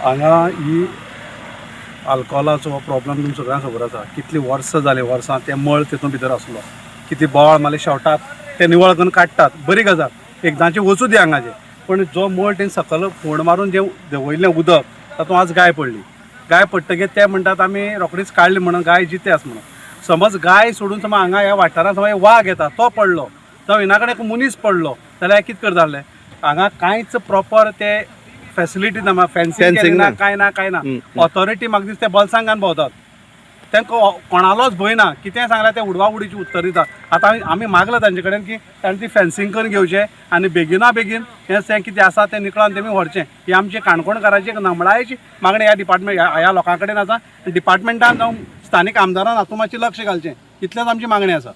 हांगा ही आल्कोहोलाचो प्रॉब्लम तुमकां सगळ्यांक खबर आसा. कितलीं वर्सां जालीं वर्सां ते मळ तितून भितर आसलो. कितें बोवाळ मारले शेवटात ते निवळ करून काडटात, बरी गजाल एकदांचें वचू दी हांगाचें. पण जो मळ तेणी सकयल फोंड मारून जें देंवयल्लें उदक तातूंत आज गाय पडली. गाय पडटकीर ते म्हणटात आमी रोखडीच काडली म्हणून गाय जिते आसा म्हणून. समज गाय सोडून समज हांगा ह्या वाठारांत समज वाघ येता तो पडलो जावं हिना कडेन एक मनीस पडलो जाल्यार कितें करता जालें. हांगा कांयच प्रॉपर ते फॅसिलिटी ना, फेन्सिंग ना, कांय ना. ऑथॉरिटी म्हाका दिसता ते बलसांगान भोंवतात. तांकां कोणालोच भंय ना. कितेंय सांगल्यार ते उडवा उडीची उत्तर दितात. आतां आमी मागलां तांचे कडेन की तांणी ती फेन्सिंग करून घेवचें आनी बेगिना बेगीन हें कितें आसा तें निकळान तेमी व्हरचें. ही आमची काणकोणकाराची एक नमळायेची मागणी ह्या डिपार्टमेंट ह्या लोकां कडेन आसा. डिपार्टमेंटान जावं स्थानीक आमदारान हातूंत मातशें लक्ष घालचें, इतलेंच आमची मागणी आसा.